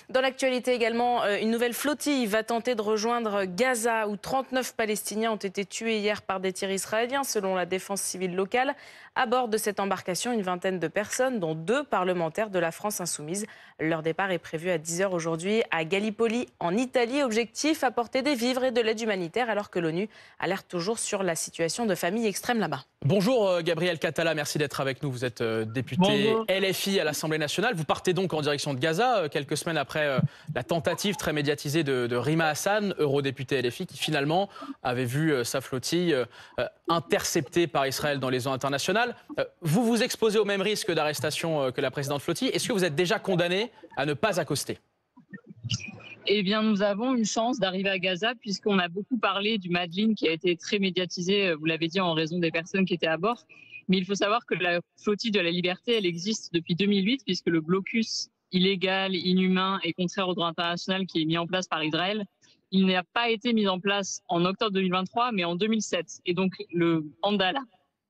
Dans l'actualité également, une nouvelle flottille va tenter de rejoindre Gaza, où 39 Palestiniens ont été tués hier par des tirs israéliens, selon la défense civile locale. À bord de cette embarcation, une vingtaine de personnes, dont 2 parlementaires de la France insoumise. Leur départ est prévu à 10 h aujourd'hui à Gallipoli, en Italie. Objectif, apporter des vivres et de l'aide humanitaire, alors que l'ONU alerte toujours sur la situation de familles extrêmes là-bas. Bonjour Gabriel Catala, merci d'être avec nous. Vous êtes député Bonjour. LFI à l'Assemblée nationale. Vous partez donc en direction de Gaza, quelques semaines après la tentative très médiatisée de Rima Hassan, eurodéputé LFI, qui finalement avait vu sa flottille interceptée par Israël dans les eaux internationales. Vous vous exposez au même risque d'arrestation que la précédente flottille. Est-ce que vous êtes déjà condamné à ne pas accoster ? Eh bien, nous avons une chance d'arriver à Gaza puisqu'on a beaucoup parlé du Madeleine qui a été très médiatisé, vous l'avez dit, en raison des personnes qui étaient à bord. Mais il faut savoir que la flottille de la liberté, elle existe depuis 2008 puisque le blocus illégal, inhumain et contraire au droit international qui est mis en place par Israël, il n'a pas été mis en place en octobre 2023, mais en 2007. Et donc, le Andala,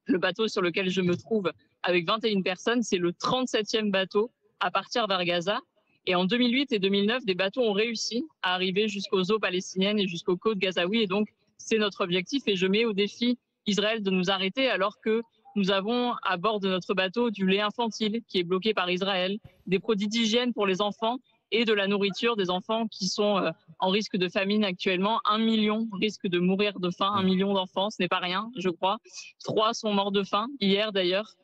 le bateau sur lequel je me trouve avec 21 personnes, c'est le 37e bateau à partir vers Gaza. Et en 2008 et 2009, des bateaux ont réussi à arriver jusqu'aux eaux palestiniennes et jusqu'aux côtes gazaouis. Et donc, c'est notre objectif. Et je mets au défi Israël de nous arrêter alors que nous avons à bord de notre bateau du lait infantile qui est bloqué par Israël, des produits d'hygiène pour les enfants et de la nourriture des enfants qui sont en risque de famine actuellement. 1 million risquent de mourir de faim, 1 million d'enfants, ce n'est pas rien, je crois. 3 sont morts de faim, hier d'ailleurs,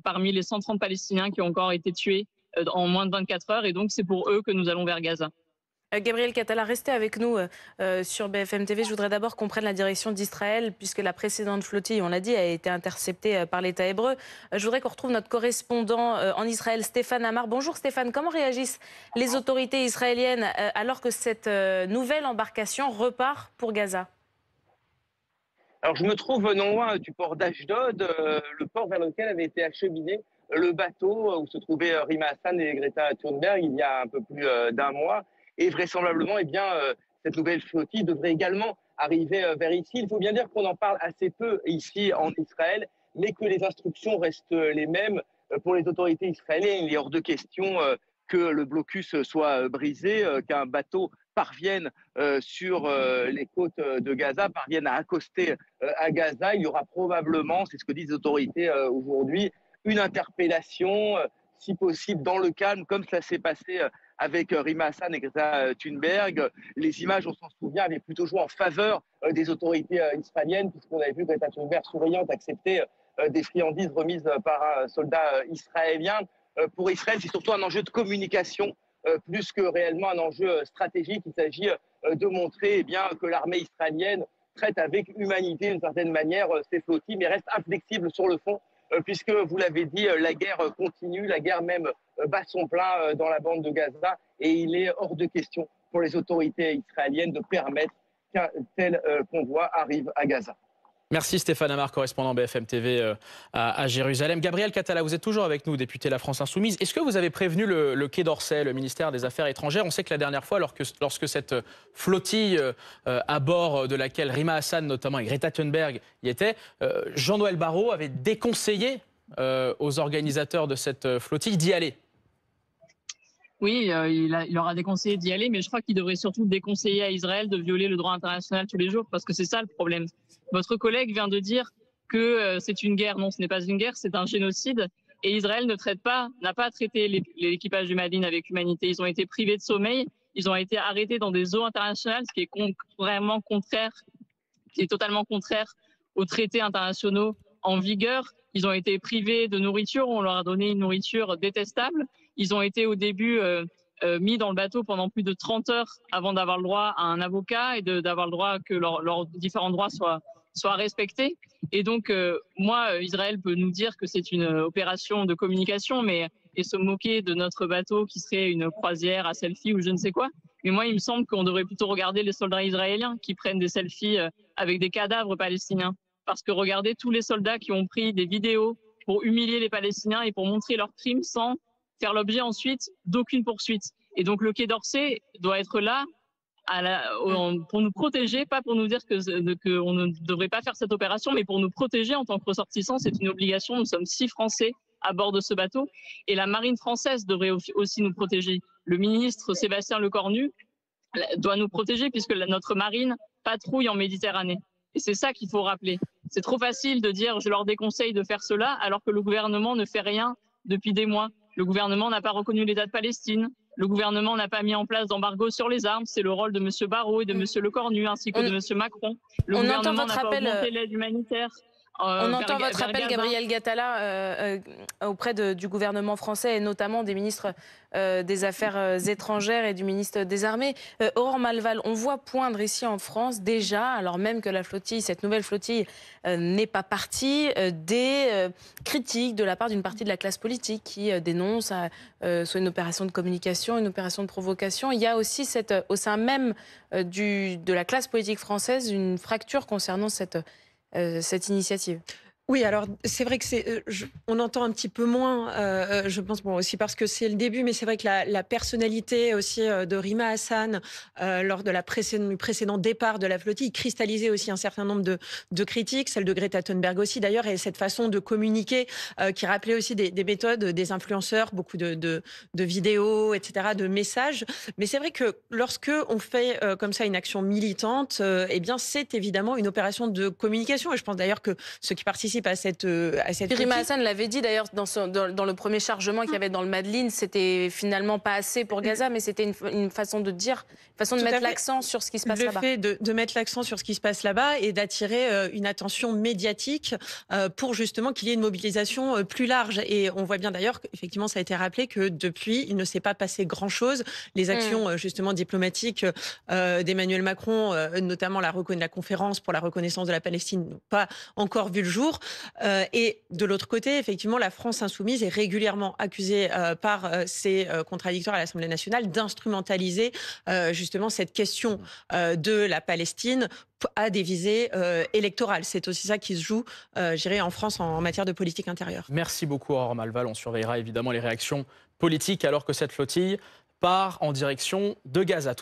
parmi les 130 Palestiniens qui ont encore été tués en moins de 24 heures. Et donc, c'est pour eux que nous allons vers Gaza. Gabriel Catala, restez avec nous sur BFM TV. Je voudrais d'abord qu'on prenne la direction d'Israël, puisque la précédente flottille, on l'a dit, a été interceptée par l'État hébreu. Je voudrais qu'on retrouve notre correspondant en Israël, Stéphane Amar. Bonjour Stéphane, comment réagissent les autorités israéliennes alors que cette nouvelle embarcation repart pour Gaza ? Alors, je me trouve non loin du port d'Ashdod, le port vers lequel avait été acheminé le bateau où se trouvaient Rima Hassan et Greta Thunberg il y a un peu plus d'un mois. Et vraisemblablement, cette nouvelle flottille devrait également arriver vers ici. Il faut bien dire qu'on en parle assez peu ici en Israël, mais que les instructions restent les mêmes pour les autorités israéliennes. Il est hors de question que le blocus soit brisé, qu'un bateau parvienne sur les côtes de Gaza, parvienne à accoster à Gaza. Il y aura probablement, c'est ce que disent les autorités aujourd'hui, une interpellation, si possible dans le calme, comme cela s'est passé avec Rima Hassan et Greta Thunberg. Les images, on s'en souvient, avaient plutôt joué en faveur des autorités israéliennes, puisqu'on avait vu Greta Thunberg souriante accepter des friandises remises par un soldat israélien. Pour Israël, c'est surtout un enjeu de communication, plus que réellement un enjeu stratégique. Il s'agit de montrer que l'armée israélienne traite avec humanité d'une certaine manière ces flottilles, mais reste inflexible sur le fond, puisque, vous l'avez dit, la guerre continue, la guerre même bat son plein dans la bande de Gaza, et il est hors de question pour les autorités israéliennes de permettre qu'un tel convoi arrive à Gaza. Merci Stéphane Amar, correspondant BFM TV à Jérusalem. Gabriel Catala, vous êtes toujours avec nous, député La France Insoumise. Est-ce que vous avez prévenu le Quai d'Orsay, le ministère des Affaires étrangères? On sait que la dernière fois, lorsque cette flottille à bord de laquelle Rima Hassan notamment et Greta Thunberg y étaient, Jean-Noël Barrot avait déconseillé aux organisateurs de cette flottille d'y aller. Oui, il aura déconseillé d'y aller, mais je crois qu'il devrait surtout déconseiller à Israël de violer le droit international tous les jours, parce que c'est ça le problème. Votre collègue vient de dire que c'est une guerre. Non, ce n'est pas une guerre, c'est un génocide. Et Israël n'a pas traité l'équipage du Madeleine avec humanité. Ils ont été privés de sommeil, ils ont été arrêtés dans des eaux internationales, ce qui est totalement contraire aux traités internationaux en vigueur. Ils ont été privés de nourriture, on leur a donné une nourriture détestable. Ils ont été au début mis dans le bateau pendant plus de 30 heures avant d'avoir le droit à un avocat et d'avoir le droit que leurs différents droits soient respectés. Et donc, Israël peut nous dire que c'est une opération de communication et se moquer de notre bateau qui serait une croisière à selfie ou je ne sais quoi. Mais moi, il me semble qu'on devrait plutôt regarder les soldats israéliens qui prennent des selfies avec des cadavres palestiniens. Parce que regardez tous les soldats qui ont pris des vidéos pour humilier les Palestiniens et pour montrer leurs crimes sans faire l'objet ensuite d'aucune poursuite. Et donc le Quai d'Orsay doit être là pour nous protéger, pas pour nous dire qu'on ne devrait pas faire cette opération, mais pour nous protéger en tant que ressortissants. C'est une obligation, nous sommes 6 Français à bord de ce bateau et la marine française devrait aussi nous protéger. Le ministre Sébastien Lecornu doit nous protéger puisque notre marine patrouille en Méditerranée. Et c'est ça qu'il faut rappeler. C'est trop facile de dire je leur déconseille de faire cela alors que le gouvernement ne fait rien depuis des mois. Le gouvernement n'a pas reconnu l'État de Palestine. Le gouvernement n'a pas mis en place d'embargo sur les armes. C'est le rôle de M. Barrot et de M. Lecornu ainsi que de M. Macron. Le gouvernement n'a pas augmenté l'aide humanitaire. On entend votre appel, Gabriel Gattala, auprès du gouvernement français et notamment des ministres des Affaires étrangères et du ministre des Armées. Aurore Malval, on voit poindre ici en France déjà, alors même que la flottille, cette nouvelle flottille n'est pas partie, des critiques de la part d'une partie de la classe politique qui dénonce soit une opération de communication, une opération de provocation. Il y a aussi au sein même de la classe politique française une fracture concernant cette initiative. Oui, alors c'est vrai que on entend un petit peu moins, je pense, bon, aussi parce que c'est le début, mais c'est vrai que la personnalité aussi de Rima Hassan, lors de du précédent départ de la flottille, cristallisait aussi un certain nombre de critiques, celle de Greta Thunberg aussi d'ailleurs, et cette façon de communiquer qui rappelait aussi des méthodes des influenceurs, beaucoup de vidéos, etc., de messages. Mais c'est vrai que lorsque on fait comme ça une action militante, eh bien c'est évidemment une opération de communication, et je pense d'ailleurs que ceux qui participent à cette Rima Hassan l'avait dit d'ailleurs dans le premier chargement qu'il y avait dans le Madeleine, c'était finalement pas assez pour Gaza, mais c'était une façon de dire, une façon de mettre l'accent sur ce qui se passe là-bas. Le fait de mettre l'accent sur ce qui se passe là-bas et d'attirer une attention médiatique pour justement qu'il y ait une mobilisation plus large. Et on voit bien d'ailleurs qu'effectivement ça a été rappelé que depuis il ne s'est pas passé grand-chose. Les actions justement diplomatiques d'Emmanuel Macron, notamment la conférence pour la reconnaissance de la Palestine, n'ont pas encore vu le jour. Et de l'autre côté, effectivement, la France insoumise est régulièrement accusée par ses contradicteurs à l'Assemblée nationale d'instrumentaliser justement cette question de la Palestine à des visées électorales. C'est aussi ça qui se joue, je dirais, en France en matière de politique intérieure. Merci beaucoup, Aurore Malval. On surveillera évidemment les réactions politiques alors que cette flottille part en direction de Gaza.